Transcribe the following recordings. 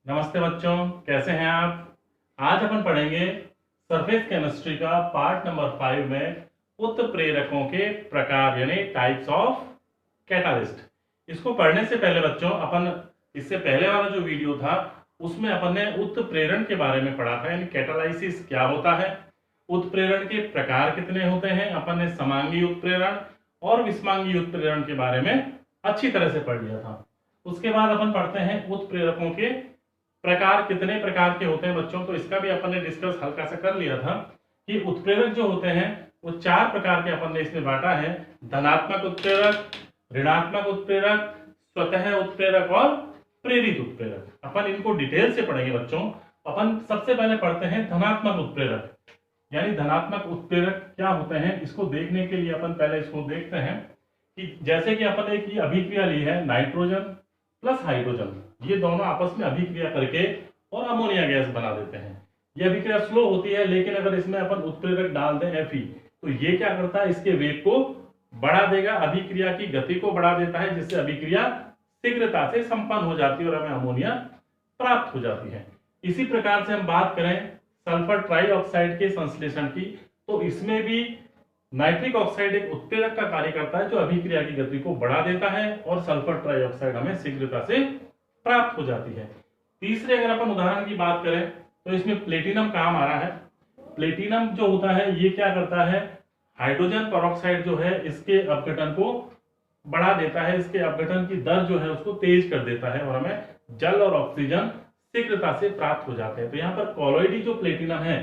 नमस्ते बच्चों, कैसे हैं आप। आज अपन पढ़ेंगे सरफेस केमिस्ट्री का पार्ट नंबर 5 में उत्प्रेरकों के प्रकार यानी टाइप्स ऑफ कैटालिस्ट। इसको पढ़ने से पहले बच्चों अपन इससे पहले वाला जो वीडियो था उसमें अपन ने उत्प्रेरण के बारे में पढ़ा था, यानी कैटालाइसिस क्या होता है, उत्प्रेरण के प्रकार कितने होते हैं। अपन ने समांगी उत्प्रेरण और विषमांगी उत्प्रेरण के बारे में अच्छी तरह से पढ़ लिया था। उसके बाद अपन पढ़ते हैं उत्प्रेरकों के प्रकार कितने प्रकार के होते हैं बच्चों। तो इसका भी अपन ने डिस्कस हल्का सा कर लिया था कि उत्प्रेरक जो होते हैं वो 4 प्रकार के अपन ने इसमें बांटा है: धनात्मक उत्प्रेरक, ऋणात्मक उत्प्रेरक, स्वतः उत्प्रेरक और प्रेरित उत्प्रेरक। अपन इनको डिटेल से पढ़ेंगे बच्चों। अपन सबसे पहले पढ़ते हैं धनात्मक उत्प्रेरक, यानी धनात्मक उत्प्रेरक क्या होते हैं। इसको देखने के लिए अपन पहले इसको देखते हैं कि जैसे कि अपन एक अभिक्रिया ली है, नाइट्रोजन प्लस हाइड्रोजन, ये दोनों आपस में अभिक्रिया करके और अमोनिया गैस बना देते हैं। ये अभिक्रिया स्लो होती है, लेकिन अगर इसमें अपन उत्प्रेरक डाल दें Fe तो ये क्या करता है, इसके वेग को बढ़ा देगा, अभिक्रिया की गति को बढ़ा देता है, जिससे अभिक्रिया शीघ्रता से संपन्न हो जाती है और हमें अमोनिया प्राप्त हो जाती है। इसी प्रकार से हम बात करें सल्फर ट्राइऑक्साइड के संश्लेषण की, तो इसमें भी नाइट्रिक ऑक्साइड एक उत्प्रेरक का कार्य करता है जो अभिक्रिया की गति को बढ़ा देता है और सल्फर ट्राइऑक्साइड हमें शीघ्रता से प्राप्त हो जाती है। तीसरे अगर अपन उदाहरण की बात करें तो इसमें प्लेटिनम काम आ रहा है। प्लेटिनम जो होता है ये क्या करता है, हाइड्रोजन पेरोक्साइड जो है इसके अपघटन को बढ़ा देता है, इसके अपघटन की दर जो है उसको तेज कर देता है और हमें जल और ऑक्सीजन शीघ्रता से प्राप्त हो जाते हैं। तो यहाँ पर कॉलोइडी जो प्लेटिनम है,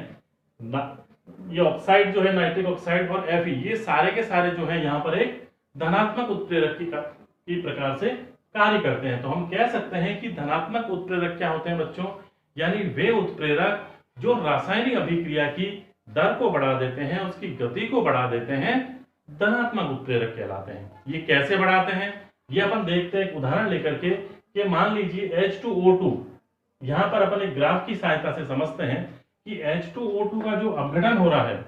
ये ऑक्साइड जो है नाइट्रिक ऑक्साइड और Fe, ये सारे के सारे जो है यहाँ पर एक धनात्मक उत्प्रेरक की प्रकार से कार्य करते हैं। तो हम कह सकते हैं कि धनात्मक उत्प्रेरक क्या होते हैं बच्चों, यानी वे उत्प्रेरक जो रासायनिक अभिक्रिया की दर को बढ़ा देते हैं, उसकी गति को बढ़ा देते हैं, धनात्मक उत्प्रेरक कहलाते हैं। ये कैसे बढ़ाते हैं ये अपन देखते हैं एक उदाहरण लेकर के। कि मान लीजिए H2O2, यहाँ पर अपन एक ग्राफ की सहायता से समझते हैं कि H2O2 का जो अपघटन हो रहा है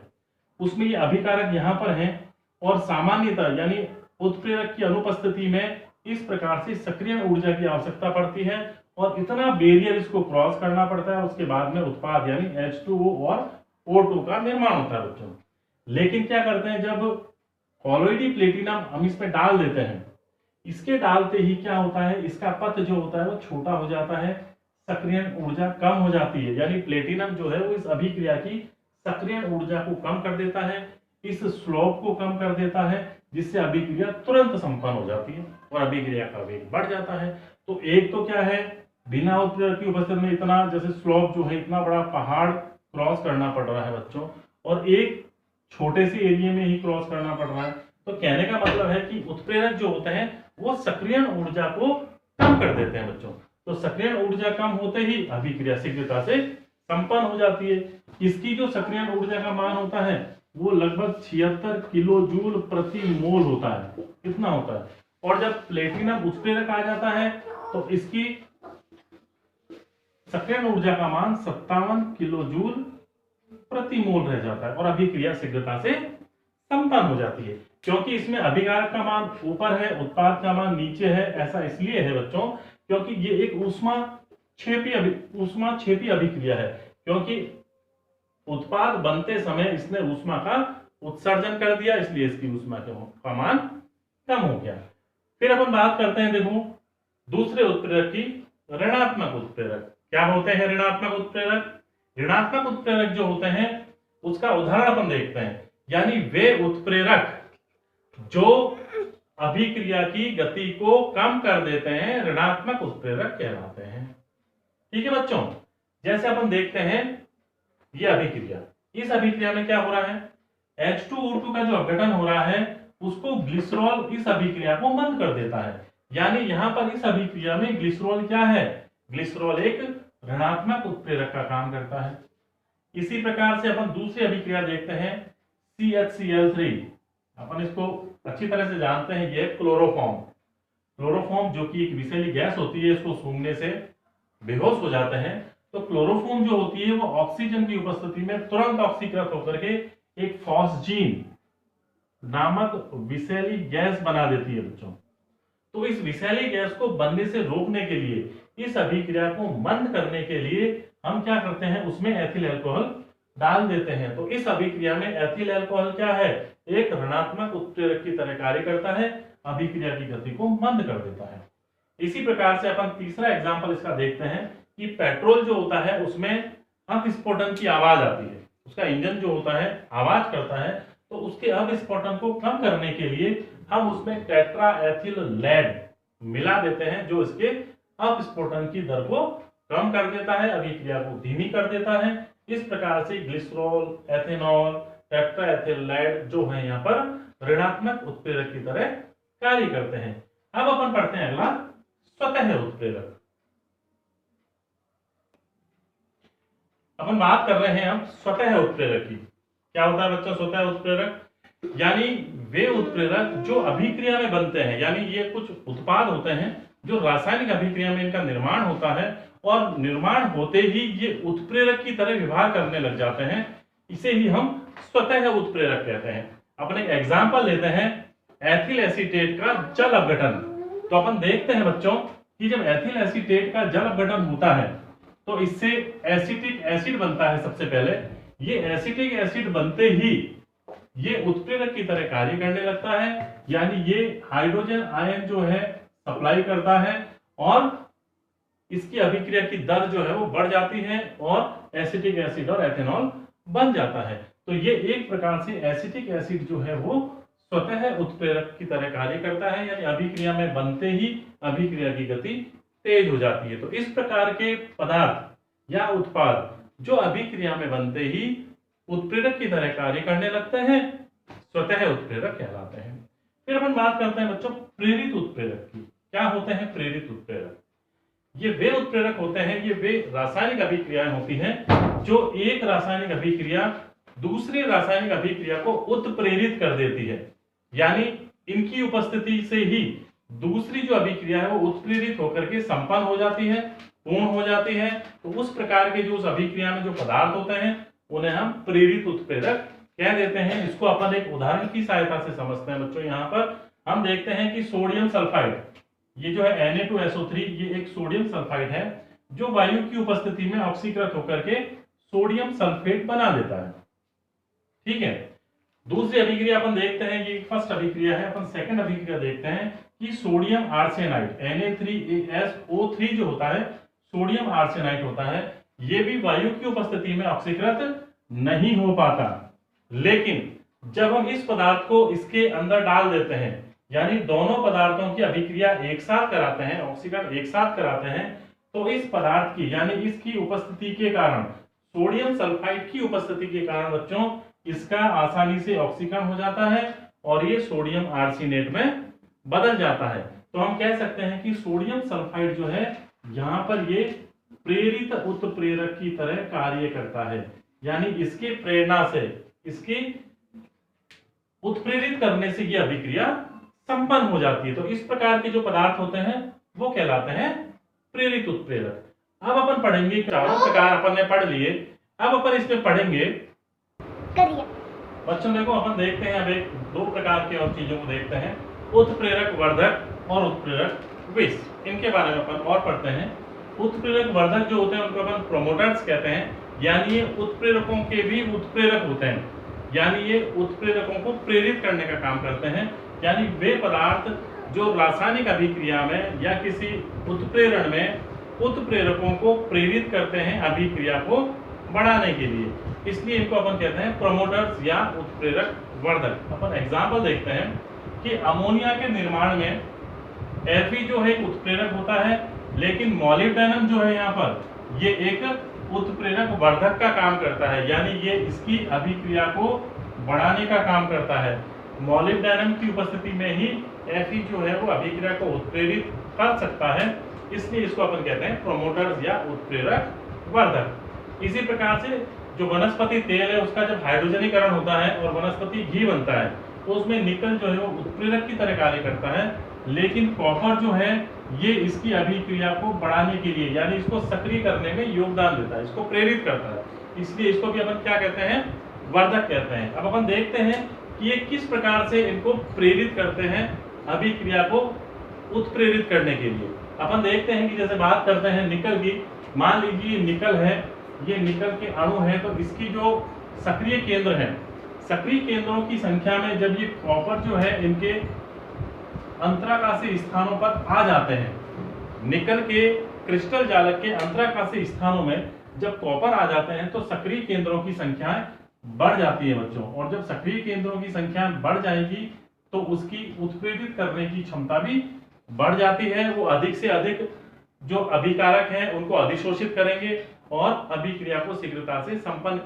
उसमें ये अभिकारक यहाँ पर है और सामान्यतः यानी उत्प्रेरक की अनुपस्थिति में इस प्रकार से सक्रिय ऊर्जा की आवश्यकता पड़ती है और इतना बैरियर इसको क्रॉस करना पड़ता है, उसके बाद में उत्पाद यानी H2O और O2 का निर्माण होता है बच्चों। लेकिन क्या करते हैं, जब कॉलोइडी प्लेटिनम हम इसमें डाल देते हैं, इसके डालते ही क्या होता है, इसका पथ जो होता है वो छोटा हो जाता है, सक्रियण ऊर्जा कम हो जाती है, यानी प्लेटिनम जो है वो इस अभिक्रिया की सक्रियण ऊर्जा को कम कर देता है, इस स्लोप को कम कर देता है, जिससे अभिक्रिया तुरंत संपन्न हो जाती है और अभिक्रिया का वेग बढ़ जाता है। तो एक तो क्या है, बिना उत्प्रेरक की उपस्थिति में इतना जैसे स्लोप जो है इतना बड़ा पहाड़ क्रॉस करना पड़ रहा है बच्चों, और एक छोटे से एरिया में ही क्रॉस करना पड़ रहा है। तो कहने का मतलब है कि उत्प्रेरक जो होते हैं वो सक्रियण ऊर्जा को कम कर देते हैं बच्चों। तो सक्रियण ऊर्जा कम होते ही अभिक्रिया शीघ्रता से संपन्न हो जाती है। इसकी जो सक्रियण ऊर्जा का मान होता है वो लगभग 76 किलो जूल प्रति मोल होता है, इतना होता है। और जब प्लेटिनम उत्प्रेरक आ जाता है तो इसकी सक्रियण ऊर्जा का मान 57 किलो जूल प्रति मोल रह जाता है और अभिक्रिया शीघ्रता से संपन्न हो जाती है। क्योंकि इसमें अभिकारक का मान ऊपर है, उत्पाद का मान नीचे है। ऐसा इसलिए है बच्चों क्योंकि ये एक ऊष्माक्षेपी अभिक्रिया है, क्योंकि उत्पाद बनते समय इसने ऊष्मा का उत्सर्जन कर दिया, इसलिए इसकी ऊष्मा का मान कम हो गया। फिर अपन बात करते हैं, देखो दूसरे उत्प्रेरक की, ऋणात्मक उत्प्रेरक। क्या होते हैं ऋणात्मक उत्प्रेरक? ऋणात्मक उत्प्रेरक जो होते हैं उसका उदाहरण अपन देखते हैं, यानी वे उत्प्रेरक जो अभिक्रिया की गति को कम कर देते हैं ऋणात्मक उत्प्रेरक कहलाते हैं। ठीक है बच्चों, जैसे अपन देखते हैं ये अभिक्रिया, इस अभिक्रिया में क्या हो रहा है, H2O2 का जो अपघटन हो रहा है उसको ग्लिसरॉल इस अभिक्रिया को बंद कर देता है। यानी यहाँ पर इस अभिक्रिया में ग्लिसरॉल क्या है, ग्लिसरॉल एक ऋणात्मक उत्प्रेरक का काम करता है। इसी प्रकार से अपन दूसरी अभिक्रिया देखते हैं, CHCl3। अपन इसको अच्छी तरह से जानते हैं, ये क्लोरोफॉर्म जो कि एक विषैली गैस होती है, इसको सूंघने से बेहोश हो जाते हैं। तो क्लोरोफॉर्म जो होती है वो ऑक्सीजन की उपस्थिति में तुरंत ऑक्सीकृत होकर के एक फॉस्जीन नामक विषैली गैस बना देती है बच्चों। तो इस विषैली गैस को बनने से रोकने के लिए इस अभिक्रिया को मंद करने के लिए हम क्या करते हैं, उसमें एथिल अल्कोहल डाल देते हैं। तो इस अभिक्रिया में एथिल अल्कोहल क्या है, एक ऋणात्मक उत्प्रेरक की तरह कार्य करता है, अभिक्रिया की गति को मंद कर देता है। इसी प्रकार से अपन तीसरा एग्जांपल इसका देखते हैं कि पेट्रोल जो होता है उसमें अपस्फोटन की आवाज आती है, उसका इंजन जो होता है आवाज करता है, तो उसके अपस्फोटन को कम करने के लिए हम उसमें टेट्रा एथिल लेड मिला देते हैं, जो इसके अपस्फोटन की दर को कम कर देता है, अभिक्रिया को धीमी कर देता है। इस प्रकार से glycerol, ethanol, tetraethyl lead जो है यहाँ पर ऋणात्मक उत्प्रेरक की तरह कार्य करते हैं। अब अपन पढ़ते हैं अगला स्वतः उत्प्रेरक। अपन बात कर रहे हैं अब स्वतः उत्प्रेरक की। क्या होता है बच्चों स्वतः उत्प्रेरक? यानी वे उत्प्रेरक जो अभिक्रिया में बनते हैं, यानी ये कुछ उत्पाद होते हैं जो रासायनिक अभिक्रिया में इनका निर्माण होता है और निर्माण होते ही ये उत्प्रेरक की तरह व्यवहार करने लग जाते हैं, इसे ही हम स्वतः उत्प्रेरक कहते हैं। अपन एक एग्जांपल लेते हैं एथिल एसीटेट का जल अपघटन। तो अपन देखते हैं बच्चों कि जब एथिल एसीटेट का जल अपघटन होता है तो इससे एसिटिक एसिड बनता है। सबसे पहले ये एसिटिक एसिड बनते ही ये उत्प्रेरक की तरह कार्य करने लगता है, यानी ये हाइड्रोजन आयन जो है सप्लाई करता है और इसकी अभिक्रिया की दर जो है वो बढ़ जाती है और एसिटिक एसिड और एथेनॉल बन जाता है। तो ये एक प्रकार से एसिटिक एसिड जो है वो स्वतः उत्प्रेरक की तरह कार्य करता है, यानी अभिक्रिया में बनते ही अभिक्रिया की गति तेज हो जाती है। तो इस प्रकार के पदार्थ या उत्पाद जो अभिक्रिया में बनते ही उत्प्रेरक की तरह कार्य करने लगते हैं, स्वतः उत्प्रेरक कहलाते हैं। फिर अपन बात करते हैं बच्चों प्रेरित उत्प्रेरक की। क्या होते हैं प्रेरित उत्प्रेरक? ये वे उत्प्रेरक होते हैं, ये वे रासायनिक अभिक्रियाएं होती हैं जो एक रासायनिक अभिक्रिया दूसरी रासायनिक अभिक्रिया को उत्प्रेरित कर देती है, यानी इनकी उपस्थिति से ही दूसरी जो अभिक्रिया है वो उत्प्रेरित होकर के संपन्न हो जाती है, पूर्ण हो जाती है। तो उस प्रकार के जो उस अभिक्रिया में जो पदार्थ होते हैं उन्हें हम प्रेरित उत्प्रेरक कह देते हैं। इसको अपन एक उदाहरण की सहायता से समझते हैं बच्चों। यहाँ पर हम देखते हैं कि सोडियम सल्फाइड, ये जो है Na2SO3, ये एक सोडियम सल्फाइड है जो वायु की उपस्थिति में ऑक्सीकृत होकर के सोडियम सल्फेट बना देता है। ठीक है, दूसरी अभिक्रिया अपन देखते हैं, ये फर्स्ट अभिक्रिया है। अपन सेकंड अभिक्रिया देखते हैं कि सोडियम आर्सेनाइड Na3SO3 जो होता है सोडियम आर्सेनाइड होता है, ये भी वायु की उपस्थिति में ऑक्सीकृत नहीं हो पाता, लेकिन जब हम इस पदार्थ को इसके अंदर डाल देते हैं, यानी दोनों पदार्थों की अभिक्रिया एक साथ कराते हैं, ऑक्सीकरण एक साथ कराते हैं, तो इस पदार्थ की यानी इसकी उपस्थिति के कारण, सोडियम सल्फाइड की उपस्थिति के कारण बच्चों इसका आसानी से ऑक्सीकरण हो जाता है और ये सोडियम आर्सेनेट में बदल जाता है। तो हम कह सकते हैं कि सोडियम सल्फाइड जो है यहाँ पर ये प्रेरित उत्प्रेरक की तरह कार्य करता है, यानी इसके प्रेरणा से, इसकी उत्प्रेरित करने से ये अभिक्रिया संपन्न हो जाती है। तो इस प्रकार के जो पदार्थ होते हैं वो कहलाते हैं प्रेरित उत्प्रेरक। अब अपन पढ़ेंगे, चारों प्रकार अपन ने पढ़ लिए, अब अपन इसमें पढ़ेंगे बच्चों। देखो अपन देखते हैं अब एक दो प्रकार के और चीजों को देखते हैं, उत्प्रेरक वर्धक और उत्प्रेरक विष। इनके बारे में अपन और पढ़ते हैं। उत्प्रेरक वर्धक जो होते हैं उनको अपन प्रोमोटर्स कहते हैं, यानी ये उत्प्रेरकों के भी उत्प्रेरक होते हैं, यानी ये उत्प्रेरकों को प्रेरित करने का काम करते हैं। यानी वे पदार्थ जो रासायनिक अभिक्रिया में या किसी उत्प्रेरण में उत्प्रेरकों को प्रेरित करते हैं अभिक्रिया को बढ़ाने के लिए, इसलिए इनको अपन कहते हैं प्रोमोटर्स या उत्प्रेरक वर्धक। अपन एग्जाम्पल देखते हैं कि अमोनिया के निर्माण में Fe जो है एक उत्प्रेरक होता है, लेकिन मॉलिब्डेनम जो है यहाँ पर ये एक उत्प्रेरक वर्धक का काम करता है, यानी ये इसकी अभिक्रिया को बढ़ाने का काम करता है। मॉलिब्डेनम की उपस्थिति में ही Fe जो है वो अभिक्रिया को उत्प्रेरित कर सकता है, इसलिए इसको अपन कहते हैं प्रोमोटर्स या उत्प्रेरक वर्धक। इसी प्रकार से जो वनस्पति तेल है उसका जब हाइड्रोजनीकरण होता है और वनस्पति घी बनता है तो उसमें निकल जो है वो उत्प्रेरक की तरह कार्य करता है, लेकिन कॉपर जो है ये इसकी अभिक्रिया को बढ़ाने के लिए, यानी इसको सक्रिय करने में योगदान देता है, इसको प्रेरित करता है, इसलिए इसको भी अपन क्या कहते हैं, वर्धक कहते हैं। अब अपन देखते हैं कि ये किस प्रकार से इनको प्रेरित करते हैं अभिक्रिया को उत्प्रेरित करने के लिए। अपन देखते हैं कि जैसे बात करते हैं निकल की, मान लीजिए निकल है, ये निकल के अणु है, तो इसकी जो सक्रिय केंद्र है, सक्रिय केंद्रों की संख्या में जब ये कॉपर जो है इनके अंतराकाशीय स्थानों पर आ जाते हैं, निकल के क्रिस्टल जालक के अंतराकाशीय स्थानों में जब कॉपर आ जाते हैं तो सक्रिय केंद्रों की संख्या बढ़ जाती है बच्चों। और जब सक्रिय केंद्रों की संख्या बढ़ जाएगी तो उसकी उत्प्रेरित करने की क्षमता भी बढ़ जाती है। वो अधिक से अधिक जो अभिकारक हैं उनको अधिशोषित करेंगे और अभिक्रिया को शीघ्रता से संपन्न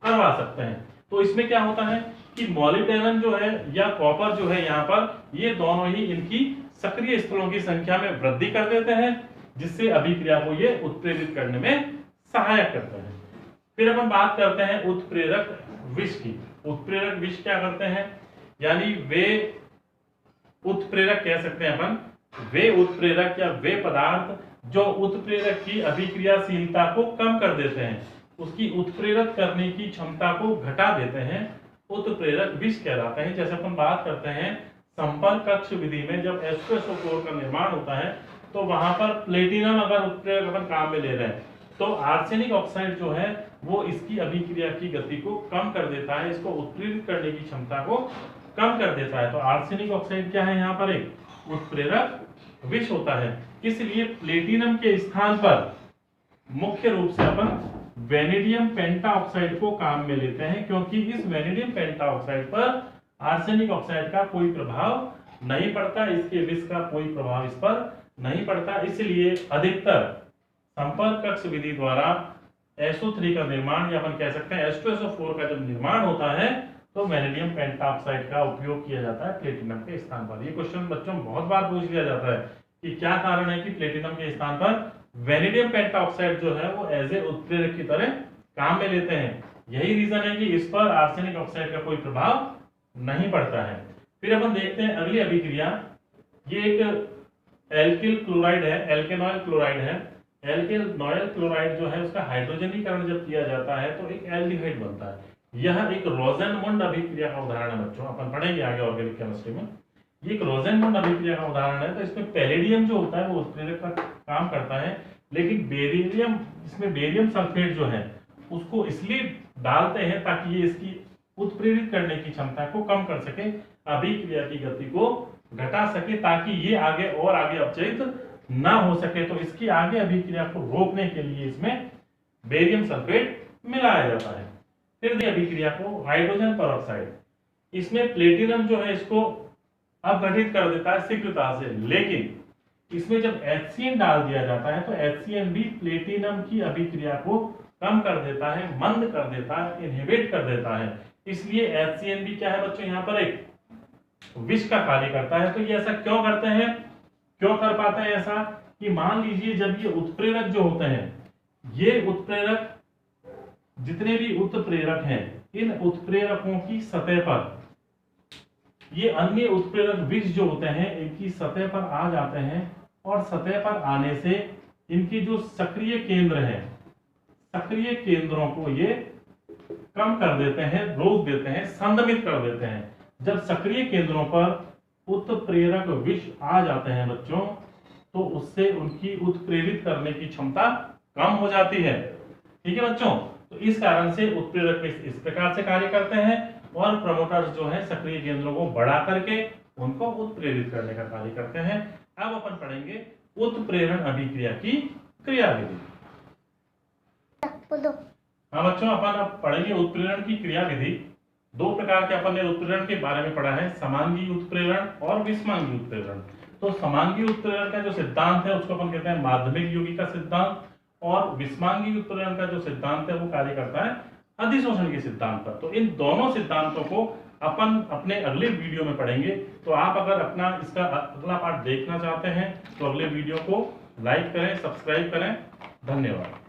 करवा सकते हैं। तो इसमें क्या होता है कि मॉलिब्डेनम जो है या कॉपर जो है, यहाँ पर ये दोनों ही इनकी सक्रिय स्थलों की संख्या में वृद्धि कर देते हैं, जिससे अभिक्रिया को ये उत्प्रेरित करने में सहायक करते हैं। फिर अपन बात करते हैं उत्प्रेरक विष की। उत्प्रेरक विष क्या करते हैं, यानी वे उत्प्रेरक कह सकते हैं अपन, वे उत्प्रेरक या वे पदार्थ जो उत्प्रेरक की अभिक्रियाशीलता को कम कर देते हैं, उसकी उत्प्रेरक करने की क्षमता को घटा देते हैं, उत्प्रेरक विष कहलाते हैं। जैसे अपन बात करते हैं संपर्क कक्ष विधि में जब H2SO4 का निर्माण होता है तो वहां पर प्लेटिनम अगर उत्प्रेरक अपन काम में ले रहे हैं तो आर्सेनिक ऑक्साइड जो है वो इसकी अभिक्रिया की गति को कम कर देता है, इसको उत्प्रेरित करने की क्षमता को कम कर देता है। तो आर्सेनिक ऑक्साइड क्या है, यहाँ पर एक उत्प्रेरक विष होता है। इसलिए प्लेटिनम के स्थान पर मुख्य रूप से अपन वेनेडियम पेंटाऑक्साइड को काम में लेते हैं, क्योंकि इस वेनेडियम पेंटाऑक्साइड पर आर्सेनिक ऑक्साइड का कोई प्रभाव नहीं पड़ता, इसके विष का कोई प्रभाव इस पर नहीं पड़ता। इसलिए अधिकतर संपर्क कक्ष विधि द्वारा SO3 का निर्माण, या अपन कह सकते हैं H2SO4 का जब निर्माण होता है तो वेनेडियम पेंटाऑक्साइड का उपयोग किया जाता है प्लेटिनम के स्थान पर। ये क्वेश्चन बच्चों बहुत बार पूछ लिया जाता है कि क्या कारण है कि प्लेटिनम के स्थान पर वेनेडियम पेंटाऑक्साइड जो है वो एज ए उत्प्रेरक की तरह काम में लेते हैं। यही रीजन है कि इस पर आर्सेनिक ऑक्साइड का कोई प्रभाव नहीं पड़ता है। फिर अपन देखते हैं अगली अभिक्रिया, ये एक एल्किल क्लोराइड है, एल्केनॉइल क्लोराइड है। एल्केनॉइल क्लोराइड जो है उसका हाइड्रोजनीकरण जब किया जाता है तो एक एल्डिहाइड बनता है। यह एक रोजेनमुंड अभिक्रिया का उदाहरण है बच्चों, अपन पढ़ेंगे आगे ऑर्गेनिक केमिस्ट्री में। ये एक रोजेनमुंड अभिक्रिया का उदाहरण है। तो इसमें पैलेडियम जो होता है वो उत्प्रेरक का काम करता है, लेकिन बेरिलियम, इसमें बेरियम सल्फेट जो है उसको इसलिए डालते हैं ताकि ये इसकी उत्प्रेरित करने की क्षमता को कम कर सके, अभिक्रिया की गति को घटा सके, ताकि ये आगे और आगे अपचयित ना हो सके। तो इसकी आगे अभिक्रिया को रोकने के लिए इसमें बेरियम सल्फेट मिलाया जाता है। फिर अभिक्रिया को हाइड्रोजन परऑक्साइड, इसमें प्लेटिनम जो है इसको अपघटित कर देता है शीघ्रता से, लेकिन इसमें जब HCN डाल दिया जाता है तो HCN भी प्लेटिनम की अभिक्रिया को कम कर देता है, मंद कर देता है, इनहिबिट कर देता है। इसलिए HCN भी क्या है बच्चों, यहाँ पर एक विष का कार्य करता है। तो ये ऐसा क्यों करते हैं, क्यों कर पाते हैं ऐसा, कि मान लीजिए जब ये उत्प्रेरक जो होते हैं, ये उत्प्रेरक जितने भी उत्प्रेरक हैं, इन उत्प्रेरकों की सतह पर ये अन्य उत्प्रेरक विष जो होते हैं इनकी सतह पर आ जाते हैं, और सतह पर आने से इनकी जो सक्रिय केंद्र है, सक्रिय केंद्रों को ये कम कर देते हैं, रोक देते हैं, संदमित कर देते हैं। जब सक्रिय केंद्रों पर उत्प्रेरक विष आ जाते हैं बच्चों, तो उससे उनकी उत्प्रेरित करने की क्षमता कम हो जाती है। ठीक है बच्चों, तो इस कारण से उत्प्रेरक विष इस प्रकार से कार्य करते हैं, और प्रमोटर्स जो है सक्रिय केंद्रों को बढ़ा करके उनको उत्प्रेरित करने का कार्य करते हैं। अब अपन पढ़ेंगे उत्प्रेरण अभिक्रिया की क्रियाविधि। हाँ बच्चों, अपन अब पढ़ेंगे उत्प्रेरण की क्रियाविधि। दो प्रकार के अपन ने उत्प्रेरण के बारे में पढ़ा है, समांगी उत्प्रेरण और विषमांगी उत्प्रेरण। तो समांगी उत्प्रेरण का जो सिद्धांत है उसको अपन कहते हैं माध्यमिक यौगिक का सिद्धांत, और विषमांगी उत्प्रेरण का जो सिद्धांत है वो कार्य करता है अधिशोषण के सिद्धांत पर। तो इन दोनों सिद्धांतों को अपन अपने अगले वीडियो में पढ़ेंगे। तो आप अगर अपना इसका अगला पार्ट देखना चाहते हैं तो अगले वीडियो को लाइक करें, सब्सक्राइब करें। धन्यवाद।